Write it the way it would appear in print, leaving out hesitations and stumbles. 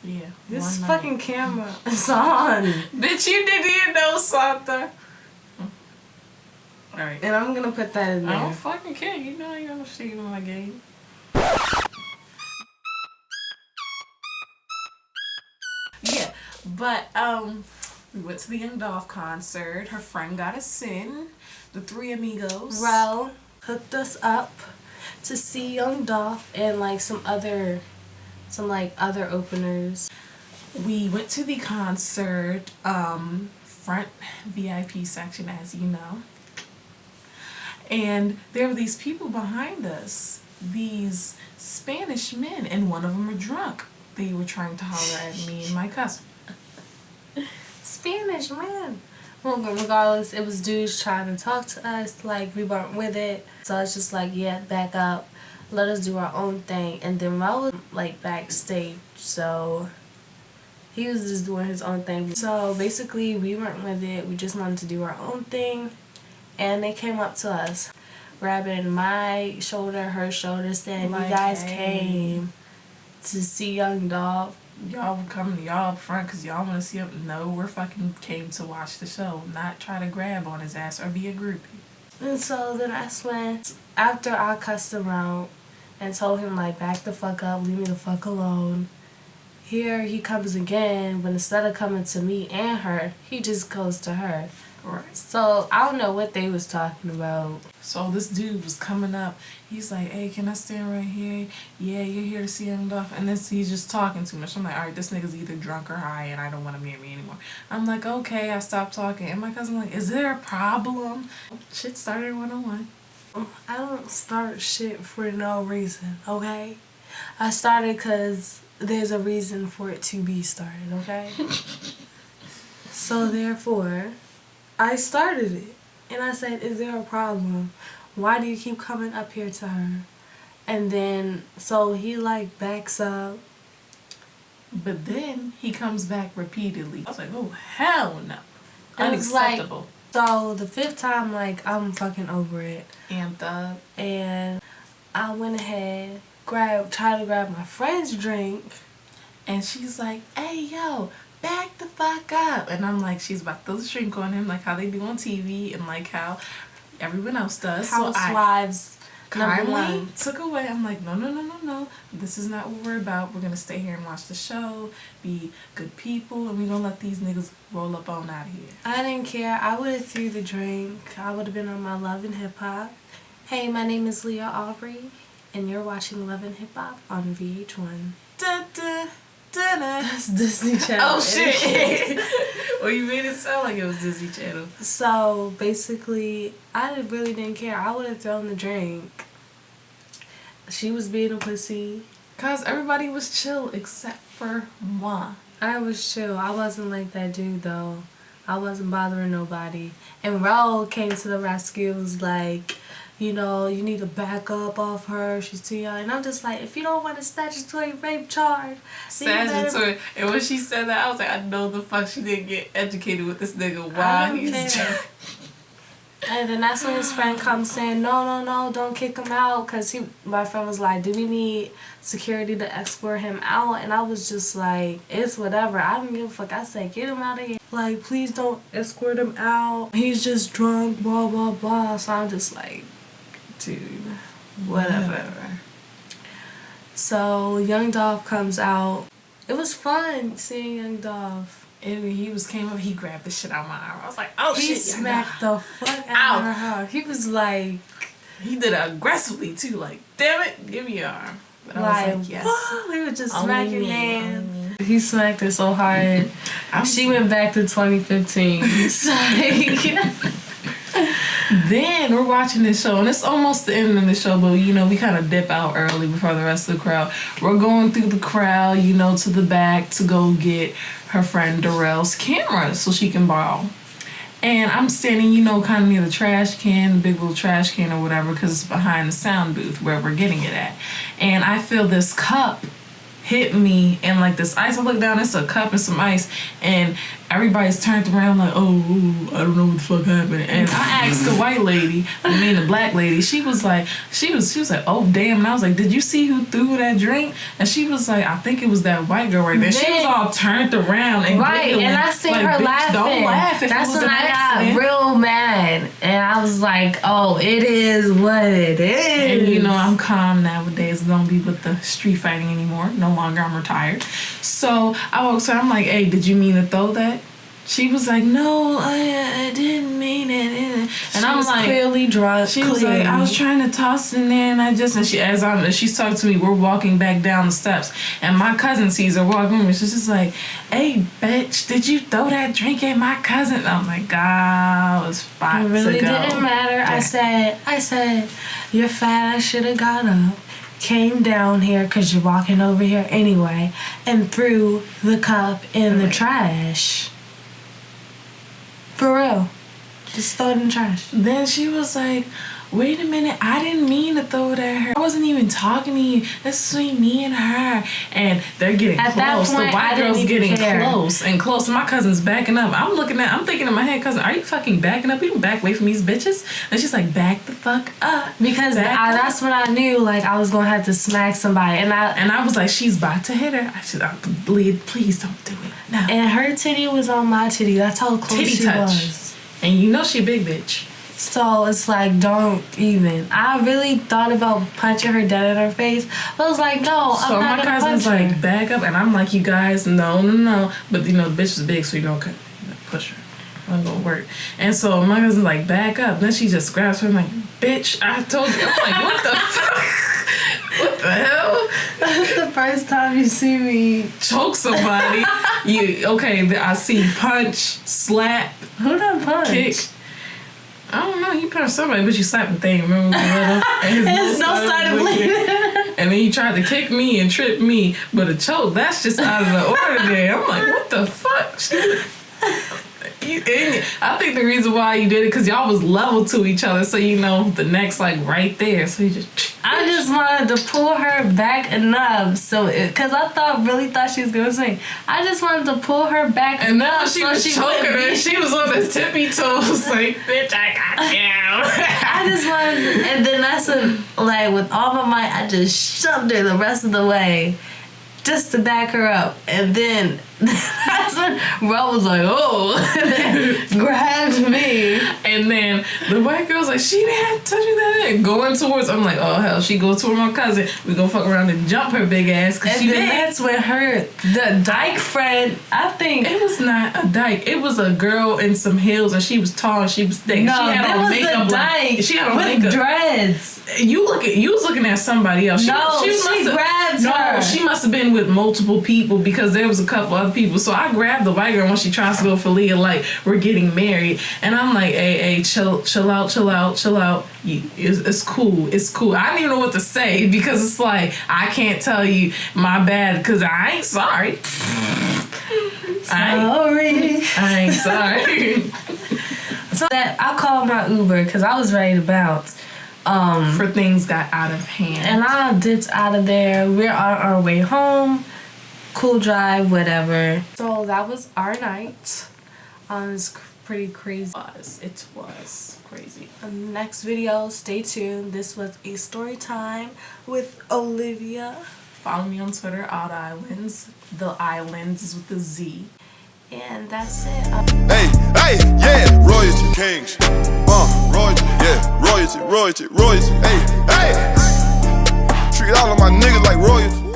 Yeah. This fucking camera is on. Bitch, you didn't even know something. Alright. And I'm gonna put that in there. I don't fucking care. You know I don't see you in my game. Yeah, but we went to the Young Dolph concert. Her friend got us in. The three amigos. Rel hooked us up to see Young Dolph and like some other openers. We went to the concert, front VIP section, as you know. And there were these people behind us, these Spanish men, and one of them were drunk. They were trying to holler at me and my cousin. Spanish man. Well, regardless, it was dudes trying to talk to us, like we weren't with it. So I was just like, yeah, back up, let us do our own thing. And then Rel was like backstage, so he was just doing his own thing. So basically, we weren't with it. We just wanted to do our own thing. And they came up to us, grabbing my shoulder, her shoulder, saying, like, you guys came to see Young Dolph. Y'all were coming to y'all up front because y'all want to see him. No, we're fucking came to watch the show, not try to grab on his ass or be a groupie. And so then that's when, after I cussed him out and told him, like, back the fuck up, leave me the fuck alone, here he comes again, but instead of coming to me and her, he just goes to her. Right. So I don't know what they was talking about. So this dude was coming up. He's like, hey, can I stand right here? Yeah, you're here to see Young Dolph. And he's just talking too much. I'm like, all right, this nigga's either drunk or high and I don't want him near me anymore. I'm like, okay, I stopped talking. And my cousin like, is there a problem? Shit started 101. I don't start shit for no reason, okay? I started because there's a reason for it to be started, okay? So therefore, I started it. And I said, is there a problem? Why do you keep coming up here to her? And then, so he like backs up. But then he comes back repeatedly. I was like, oh, hell no. And Unacceptable. Like, so the fifth time, like, I'm fucking over it. And I went ahead, tried to grab my friend's drink. And she's like, hey, yo, back the fuck up. And I'm like, she's about to throw the drink on him, like how they do on TV and like how everyone else does. Housewives. So I kindly took away. I'm like, no. This is not what we're about. We're going to stay here and watch the show, be good people, and we're going to let these niggas roll up on out of here. I didn't care. I would have threw the drink. I would have been on my Love and Hip Hop. Hey, my name is Leah Aubrey, and you're watching Love and Hip Hop on VH1. That's Disney Channel. Oh shit. Well, you made it sound like it was Disney Channel. So basically, I really didn't care. I would have thrown the drink. She was being a pussy. Cause everybody was chill except for moi. I was chill. I wasn't like that dude though. I wasn't bothering nobody. And Rel came to the rescue. It was like, you know, you need to back up off her. She's too young. And I'm just like, if you don't want a statutory rape charge. Statutory. And when she said that, I was like, I know the fuck she didn't get educated with this nigga while he's drunk. And then that's when his friend comes saying, no, don't kick him out. Because my friend was like, do we need security to escort him out? And I was just like, it's whatever. I don't give a fuck. I said, get him out of here. Like, please don't escort him out. He's just drunk, blah, blah, blah. So I'm just like, dude, whatever. So Young Dolph comes out. It was fun seeing Young Dolph. And when he came up, he grabbed the shit out of my arm. I was like, oh shit. He smacked the fuck out of her. He was like... He did it aggressively too, like, damn it, give me your arm. But I was like, yes. What? We were just smacking hands. He smacked her so hard. She went back to 2015. Then we're watching this show, and it's almost the end of the show, but you know, we kind of dip out early before the rest of the crowd. We're going through the crowd, you know, to the back to go get her friend Darrell's camera so she can borrow. And I'm standing, you know, kind of near the trash can, the big little trash can or whatever, because it's behind the sound booth where we're getting it at. And I feel this cup hit me and like this ice. I look down, it's a cup and some ice, and everybody's turned around like, oh, I don't know what the fuck happened. And I asked the white lady, the black lady, she was like, oh damn. And I was like, did you see who threw that drink? And she was like, I think it was that white girl right there. She was all turned around and giggling. And I seen like, her laughing. Don't laugh if That's it was when an I accident. got real mad, and I was like, oh, it is what it is. And you know, I'm calm nowadays. I don't be with the street fighting anymore. No longer. I'm retired. So I walked her. I'm like, hey, did you mean to throw that? She was like, no, I didn't mean it. And I was like, clearly drunk. She was like, I was trying to toss it in there, and she's talking to me, we're walking back down the steps, and my cousin sees her walking with me. She's just like, hey, bitch, did you throw that drink at my cousin? And I'm like, God, I was about It really to go. didn't matter. Yeah. I said, you're fat. I should have got up, came down here because you're walking over here anyway, and threw the cup in the trash. For real. Just throw it in the trash. Then she was like, wait a minute, I didn't mean to throw it at her. I wasn't even talking to you. That's between me and her. And they're getting At that close. point, The white I didn't girl's even getting care. close and close. My cousin's backing up. I'm thinking in my head, cousin, are you fucking backing up? You don't back away from these bitches. And she's like, back the fuck up. Because that's when I knew, like, I was going to have to smack somebody. And I was like, she's about to hit her. I said, Leah, please don't do it. No. And her titty was on my titty. That's how close Titty she touch. was. And you know she a big bitch. So it's like, don't even. I really thought about punching her dead in her face. I was like, no, I'm not my gonna cousin's punch her. like, back up, and I'm like, you guys, no. But you know, the bitch is big, so you don't push her. I'm gonna work. And so my cousin's like, back up. Then she just grabs her and like, bitch, I told you. I'm like, what the fuck? What the hell? That's the first time you see me Choke somebody. I see punch, slap, who done punch? kick. I don't know, you punched somebody, but you slapped the thing, remember? And his His nose started bleeding. And then he tried to kick me and trip me, but a choke, that's just out of the ordinary. I'm like, what the fuck? I think the reason why you did it because y'all was level to each other, so you know the neck's like right there. So you just. I just wanted to pull her back enough, because I really thought she was gonna swing. I just wanted to pull her back And enough now she was choking her. And she was on the tippy toes, like, bitch, I got you. I just wanted, and then that's when, like, with all my might, I just shoved her the rest of the way, just to back her up, and then that's when Ro was like, oh, and then grabbed me. And then the white girl's like, she didn't have to touch me that day. Going towards, I'm like, oh hell, she goes toward my cousin. We gonna fuck around and jump her big ass. And then that's when the dyke friend, I think. It was not a dyke. It was a girl in some heels, and she was tall and she was thick. No, she had that on was makeup. the dyke she had on with makeup. dreads. You was looking at somebody else. She must've- grabbed her. No, she must have been with multiple people because there was a couple other people. So I grabbed the white girl when she tries to go for Leah, like, we're getting married. And I'm like, hey, chill out. It's cool. I don't even know what to say because it's like, I can't tell you my bad because I ain't sorry. I ain't sorry. So that I called my Uber because I was ready to bounce. For things got out of hand. And I dipped out of there. We're on our way home. Cool drive, whatever. So that was our night. It's pretty crazy. It was crazy. Next video, stay tuned. This was a story time with Olivia. Follow me on Twitter, Odd Islands. The Islands is with a Z. And that's it. Hey, yeah, royalty kings. Royalty, yeah, royalty. Hey, treat all of my niggas like royalty.